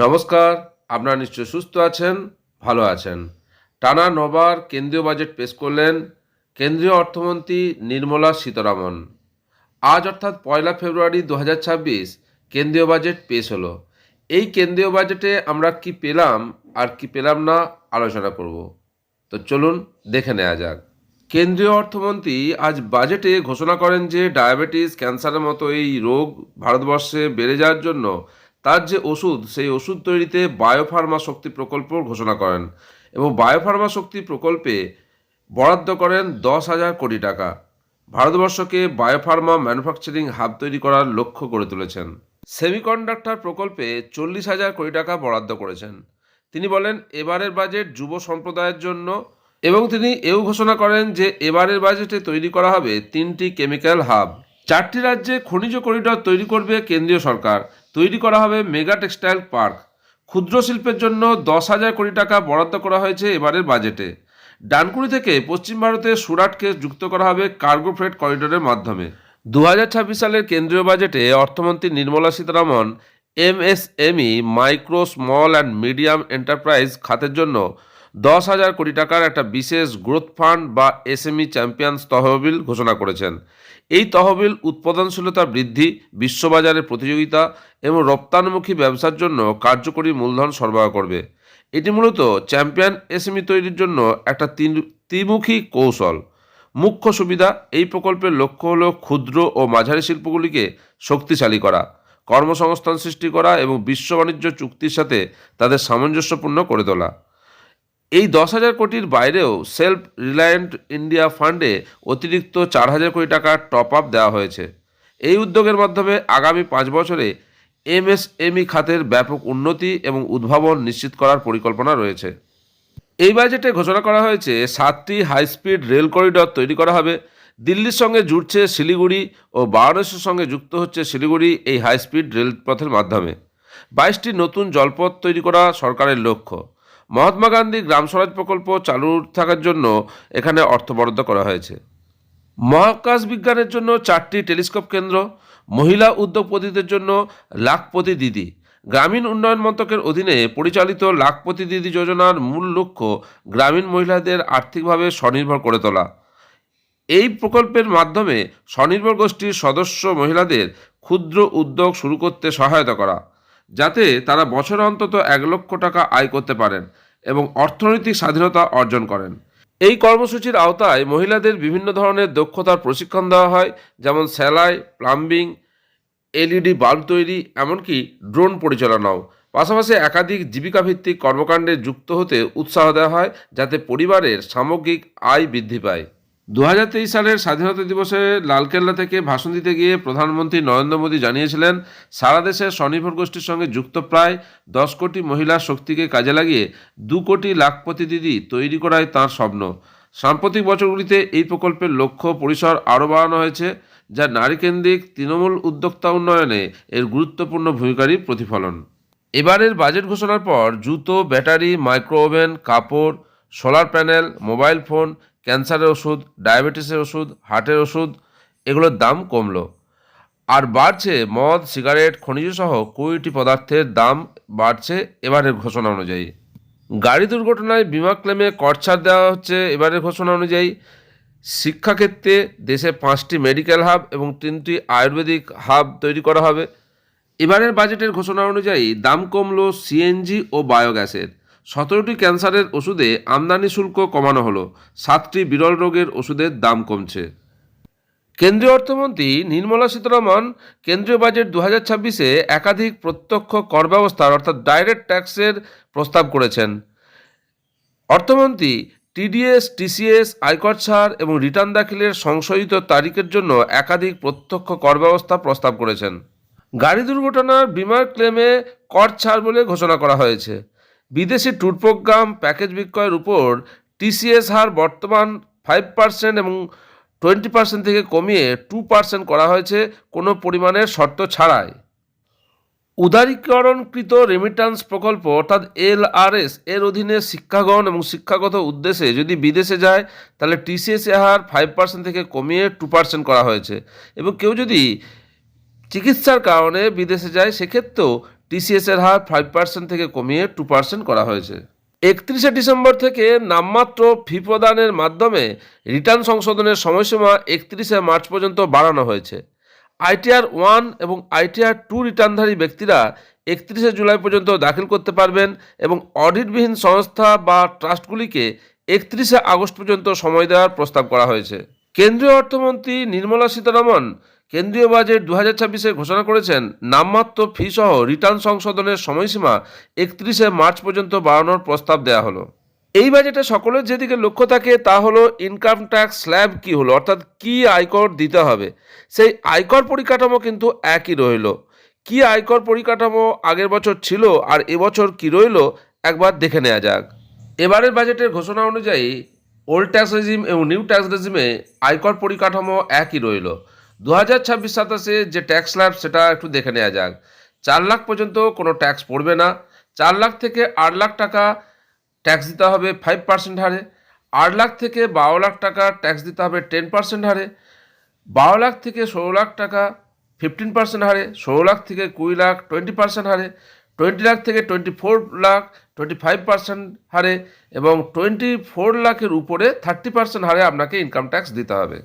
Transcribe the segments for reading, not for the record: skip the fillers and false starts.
নমস্কার। আপনারা নিশ্চয়ই সুস্থ আছেন, ভালো আছেন। টানা ৯বার কেন্দ্রীয় বাজেট পেশ করলেন কেন্দ্রীয় অর্থমন্ত্রী নির্মলা সীতারামন। আজ অর্থাৎ ১লা ফেব্রুয়ারি ২০২৬ কেন্দ্রীয় বাজেট পেশ হলো। এই কেন্দ্রীয় বাজেটে আমরা কি পেলাম আর কি পেলাম না আলোচনা করব। তো চলুন দেখে নেওয়া যাক। কেন্দ্রীয় অর্থমন্ত্রী আজ বাজেটে ঘোষণা করেন যে ডায়াবেটিস, ক্যান্সারের মতো এই রোগ ভারতবর্ষে বেড়ে যাওয়ার জন্য তার যে ওষুধ, সেই ওষুধ তৈরিতে বায়োফার্মা শক্তি প্রকল্প ঘোষণা করেন এবং বায়োফার্মা শক্তি প্রকল্পে বরাদ্দ করেন ১০,০০০ কোটি টাকা। ভারতবর্ষকে বায়োফার্মা ম্যানুফ্যাকচারিং হাব তৈরি করার লক্ষ্য গড়ে তুলেছেন। সেমিকন্ডাক্টর প্রকল্পে ৪০,০০০ কোটি টাকা বরাদ্দ করেছেন। তিনি বলেন এবারের বাজেট যুব সম্প্রদায়ের জন্য এবং তিনি এও ঘোষণা করেন যে এবারের বাজেটে তৈরি করা হবে ৩টি কেমিক্যাল হাব। ৪টি রাজ্যে খনিজ করিডর তৈরি করবে কেন্দ্রীয় সরকার। তৈরি করা হবে মেগা টেক্সটাইল পার্ক। ক্ষুদ্র শিল্পের জন্য ১০,০০০ কোটি টাকা বরাদ্দ করা হয়েছে এবারের বাজেটে। ডানকুনি থেকে পশ্চিম ভারতে সুরাটকে যুক্ত করা হবে কার্গো ফ্রেট করিডোরের মাধ্যমে। ২০২৬ সালের কেন্দ্রীয় বাজেটে অর্থমন্ত্রী Nirmala Sitharaman MSME, micro small and medium enterprise খাতের জন্য ১০,০০০ কোটি টাকার একটা বিশেষ গ্রোথ ফান্ড বা এসএমই চ্যাম্পিয়ন্স তহবিল ঘোষণা করেছেন। এই তহবিল উৎপাদনশীলতা বৃদ্ধি, বিশ্ববাজারে প্রতিযোগিতা এবং রপ্তানিমুখী ব্যবসার জন্য কার্যকরী মূলধন সরবরাহ করবে। এটি মূলত চ্যাম্পিয়ন এসএমই তৈরির জন্য একটা ত্রিমুখী কৌশল। মুখ্য সুবিধা, এই প্রকল্পের লক্ষ্য হল ক্ষুদ্র ও মাঝারি শিল্পগুলিকে শক্তিশালী করা, কর্মসংস্থান সৃষ্টি করা এবং বিশ্ব বাণিজ্য চুক্তির সাথে তাদের সামঞ্জস্যপূর্ণ করে তোলা। এই ১০,০০০ কোটির বাইরেও সেলফ রিলায়েন্ট ইন্ডিয়া ফান্ডে অতিরিক্ত ৪,০০০ কোটি টাকা টপ আপ দেওয়া হয়েছে। এই উদ্যোগের মাধ্যমে আগামী ৫ বছরে এমএসএমই খাতের ব্যাপক উন্নতি এবং উদ্ভাবন নিশ্চিত করার পরিকল্পনা রয়েছে। এই বাজেটে ঘোষণা করা হয়েছে ৭টি হাইস্পিড রেল করিডর তৈরি করা হবে। দিল্লির সঙ্গে জুড়ছে শিলিগুড়ি ও বারাণসীর সঙ্গে যুক্ত হচ্ছে শিলিগুড়ি এই হাইস্পিড রেলপথের মাধ্যমে। ২২টি নতুন জলপথ তৈরি করা সরকারের লক্ষ্য। মহাত্মা গান্ধী গ্রাম স্বরাজ প্রকল্প চালু থাকার জন্য এখানে অর্থ বরাদ্দ করা হয়েছে। মহাকাশ বিজ্ঞানের জন্য ৪টি টেলিস্কোপ কেন্দ্র, মহিলা উদ্যোগপতিদের জন্য লাখপতি দিদি। গ্রামীণ উন্নয়ন মন্ত্রকের অধীনে পরিচালিত লাখপতি দিদি যোজনার মূল লক্ষ্য গ্রামীণ মহিলাদের আর্থিকভাবে স্বনির্ভর করে তোলা। এই প্রকল্পের মাধ্যমে স্বনির্ভর গোষ্ঠীর সদস্য মহিলাদের ক্ষুদ্র উদ্যোগ শুরু করতে সহায়তা করা, যাতে তারা বছরে অন্তত ১,০০,০০০ টাকা আয় করতে পারেন এবং অর্থনৈতিক স্বাধীনতা অর্জন করেন। এই কর্মসূচির আওতায় মহিলাদের বিভিন্ন ধরনের দক্ষতার প্রশিক্ষণ দেওয়া হয়, যেমন সেলাই, প্লাম্বিং, এলইডি বাল্ব তৈরি, এমনকি ড্রোন পরিচালনাও। পাশাপাশি একাধিক জীবিকাভিত্তিক কর্মকাণ্ডে যুক্ত হতে উৎসাহ দেওয়া হয়, যাতে পরিবারের সামগ্রিক আয় বৃদ্ধি পায়। ২০২৩ সালের স্বাধীনতা দিবসে লালকেল্লা থেকে ভাষণ দিতে গিয়ে প্রধানমন্ত্রী নরেন্দ্র মোদী জানিয়েছিলেন, সারা দেশের স্বনির্ভর গোষ্ঠীর সঙ্গে যুক্ত প্রায় ১০ কোটি মহিলার শক্তিকে কাজে লাগিয়ে ২ কোটি লাখপতি দিদি তৈরি করাই তাঁর স্বপ্ন। সাম্প্রতিক বছরগুলিতে এই প্রকল্পের লক্ষ্য পরিসর আরও বাড়ানো হয়েছে, যা নারীকেন্দ্রিক তৃণমূল উদ্যোক্তা উন্নয়নে এর গুরুত্বপূর্ণ ভূমিকারই প্রতিফলন। এবারের বাজেট ঘোষণার পর জুতো, ব্যাটারি, মাইক্রো ওভেন, কাপড়, সোলার প্যানেল, মোবাইল ফোন, ক্যান্সারের ওষুধ, ডায়াবেটিসের ওষুধ, হার্টের ওষুধ, এগুলোর দাম কমলো। আর বাড়ছে মদ, সিগারেট, খনিজসহ কয়েকটি পদার্থের দাম বাড়ছে এবারের ঘোষণা অনুযায়ী। গাড়ি দুর্ঘটনায় বিমা ক্লেমে কর ছাড় দেওয়া হচ্ছে এবারের ঘোষণা অনুযায়ী। শিক্ষাক্ষেত্রে দেশে 5টি মেডিকেল হাব এবং 3টি আয়ুর্বেদিক হাব তৈরি করা হবে। এবারের বাজেটের ঘোষণা অনুযায়ী দাম কমলো সিএনজি ও বায়োগ্যাসের। 17টি ক্যান্সারের ওষুধে আমদানি শুল্ক কমানো হলো। 7টি বিরল রোগের ওষুধের দাম কমছে। কেন্দ্রীয় অর্থমন্ত্রী নির্মলা সীতারামন কেন্দ্রীয় বাজেট ২০২৬-এ একাধিক প্রত্যক্ষ কর ব্যবস্থার অর্থাৎ ডাইরেক্ট ট্যাক্সের প্রস্তাব করেছেন। অর্থমন্ত্রী টিডিএস, টিসিএস, আয়কর ছাড় এবং রিটার্ন দাখিলের সংশোধিত তারিখের জন্য একাধিক প্রত্যক্ষ কর ব্যবস্থা প্রস্তাব করেছেন। গাড়ি দুর্ঘটনার বিমার ক্লেমে কর ছাড় বলে ঘোষণা করা হয়েছে। বিদেশি ট্যুর প্রোগ্রাম প্যাকেজ বিক্রয়ের উপর টিসিএস হার বর্তমান 5% এবং 20% থেকে কমিয়ে 2% করা হয়েছে কোনো পরিমাণের শর্ত ছাড়াই। উদারীকরণকৃত রেমিট্যান্স প্রকল্প অর্থাৎ এলআরএস এর অধীনে শিক্ষাগণ এবং শিক্ষাগত উদ্দেশ্যে যদি বিদেশে যায়, তাহলে টিসিএস হার 5% থেকে কমিয়ে 2% করা হয়েছে এবং কেউ যদি চিকিৎসার কারণে বিদেশে যায়, সেক্ষেত্রেও TCS এর হার 5% থেকে কমিয়ে 2% করা হয়েছে। 31শে ডিসেম্বর থেকে নামমাত্র ফি প্রদানের মাধ্যমে রিটার্ন সংশোধনের সময়সীমা 31শে মার্চ পর্যন্ত বাড়ানো হয়েছে। ITR 1 এবং ITR 2 রিটার্নধারী ব্যক্তিরা 31শে জুলাই পর্যন্ত দাখিল করতে পারবেন এবং অডিটবিহীন সংস্থা বা ট্রাস্টগুলিকে 31শে আগস্ট পর্যন্ত সময় দেওয়ার প্রস্তাব করা হয়েছে। কেন্দ্রীয় অর্থমন্ত্রী নির্মলা সীতারামন কেন্দ্রীয় বাজেট 2026-এ ঘোষণা করেছেন নামমাত্র ফি সহ রিটার্ন সংশোধনের সময়সীমা 31শে মার্চ পর্যন্ত বাড়ানোর প্রস্তাব দেওয়া হলো। এই বাজেটে সকলের যেদিকে লক্ষ্য থাকে তা হলো ইনকাম ট্যাক্স স্ল্যাব কী হলো, অর্থাৎ কী আয়কর দিতে হবে। সেই আয়কর পরিকাঠামো কিন্তু একই রইল। কী আয়কর পরিকাঠামো আগের বছর ছিল আর এবছর কী রইল একবার দেখে নেওয়া যাক। এবারের বাজেটের ঘোষণা অনুযায়ী ওল্ড ট্যাক্স রেজিম এবং নিউ ট্যাক্স রেজিমে আয়কর পরিকাঠামো একই রইল। 2026-27 যে ট্যাক্স স্ল্যাব সেটা একটু দেখে নেওয়া যাক। 4 লাখ পর্যন্ত কোনো ট্যাক্স পড়বে না। 4 লাখ থেকে 8 লাখ টাকা ট্যাক্স দিতে হবে 5% হারে। 8 লাখ থেকে 12 লাখ টাকা ট্যাক্স দিতে হবে 10% হারে। 12 লাখ থেকে 16 লাখ টাকা 15% হারে। 16 লাখ থেকে 20 লাখ 20% হারে। 20 লাখ থেকে 24 লাখ 25% হারে এবং 24 লাখের উপরে 30% হারে আপনাকে ইনকাম ট্যাক্স দিতে হবে।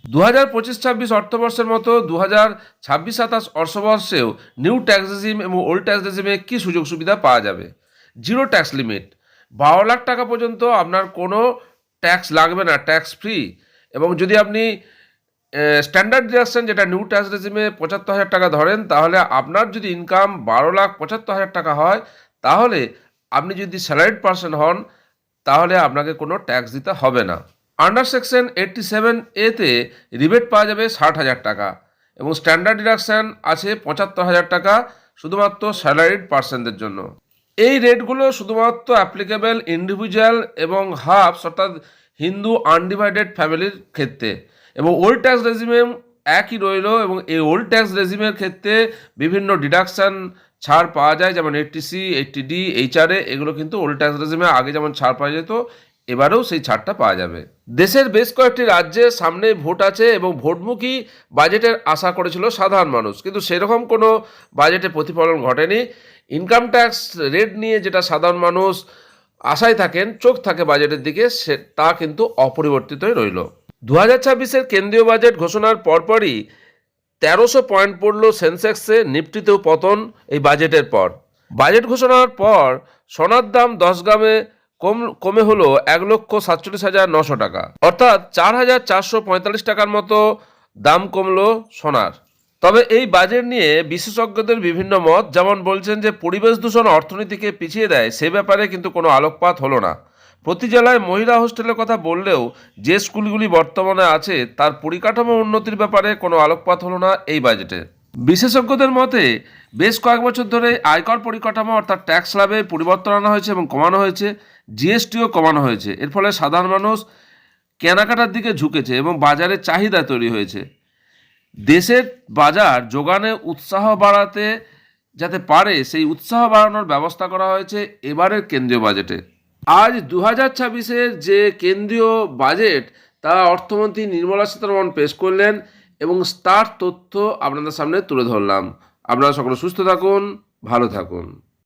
2025-26 অর্থবর্ষের মতো 2026-27 অর্থবর্ষেও নিউ ট্যাক্স রেজিম এবং ওল্ড ট্যাক্স রেজিমে কী সুযোগ সুবিধা পাওয়া যাবে। জিরো ট্যাক্স লিমিট, 12 লাখ টাকা পর্যন্ত আপনার কোনো ট্যাক্স লাগবে না, ট্যাক্স ফ্রি। এবং যদি আপনি স্ট্যান্ডার্ড ডিডাকশন যেটা নিউ ট্যাক্স রেজিমে 75,000 টাকা ধরেন, তাহলে আপনার যদি ইনকাম 12,75,000 টাকা হয়, তাহলে আপনি যদি স্যালারিড পারসন হন তাহলে আপনাকে কোনো ট্যাক্স দিতে হবে না। আন্ডার সেকশন 87A-তে রিবেট পাওয়া যাবে 60,000 টাকা এবং স্ট্যান্ডার্ড ডিডাকশান আছে 75,000 টাকা শুধুমাত্র স্যালারিড পার্সনদের জন্য। এই রেটগুলো শুধুমাত্র অ্যাপ্লিকেবল ইন্ডিভিজুয়াল এবং হাফস অর্থাৎ হিন্দু আনডিভাইডেড ফ্যামিলির ক্ষেত্রে। এবং ওল্ড ট্যাক্স রেজিমে একই রইল এবং এই ওল্ড ট্যাক্স রেজিমের ক্ষেত্রে বিভিন্ন ডিডাকশান ছাড় পাওয়া যায়, যেমন 80C, 80D, HRA, এগুলো কিন্তু ওল্ড ট্যাক্স রেজিমে আগে যেমন ছাড় পাওয়া যেত এবারেও সেই ছাড়টা পাওয়া যাবে। দেশের বেশ কয়েকটি রাজ্যে সামনে ভোট আছে এবং ভোটমুখী বাজেটের আশা করেছিল সাধারণ মানুষ, কিন্তু সেরকম কোনো বাজেটে প্রতিফলন ঘটেনি। ইনকাম ট্যাক্স রেট নিয়ে যেটা সাধারণ মানুষ আশায় থাকেন, চোখ থাকে বাজেটের দিকে, তা কিন্তু অপরিবর্তিতই রইল। 2026-এর কেন্দ্রীয় বাজেট ঘোষণার পরপরই 1300 পয়েন্ট পড়ল সেন্সেক্সে, নিফটিতেও পতন এই বাজেটের পর। বাজেট ঘোষণার পর সোনার দাম 10 গ্রামে কমে হলো 1,47,900 টাকা, অর্থাৎ 4,445 টাকার মতো দাম কমলো সোনার। তবে এই বাজেট নিয়ে বিশেষজ্ঞদের বিভিন্ন মত, যেমন বলছেন যে পরিবেশ দূষণ অর্থনীতিকে পিছিয়ে দেয়, সে ব্যাপারে কিন্তু কোনো আলোকপাত হলো না। প্রতি জেলায় মহিলা হোস্টেলের কথা বললেও যে স্কুলগুলি বর্তমানে আছে তার পরিকাঠামো উন্নতির ব্যাপারে কোনো আলোকপাত হলো না এই বাজেটে। বিশেষজ্ঞদের মতে বেশ কয়েক বছর ধরে আয়কর পরিকাঠামো অর্থাৎ ট্যাক্স স্ল্যাবে পরিবর্তন আনা হয়েছে এবং কমানো হয়েছে, জিএসটিও কমানো হয়েছে। এর ফলে সাধারণ মানুষ কেনাকাটার দিকে ঝুঁকেছে এবং বাজারে চাহিদা তৈরি হয়েছে। দেশের বাজার যোগানে উৎসাহ বাড়াতে যাতে পারে সেই উৎসাহ বাড়ানোর ব্যবস্থা করা হয়েছে এবারের কেন্দ্রীয় বাজেটে। আজ 2026-এর যে কেন্দ্রীয় বাজেট তা অর্থমন্ত্রী নির্মলা সীতারামন পেশ করলেন এবং তার তথ্য আপনাদের সামনে তুলে ধরলাম। আপনারা সকলে সুস্থ থাকুন, ভালো থাকুন।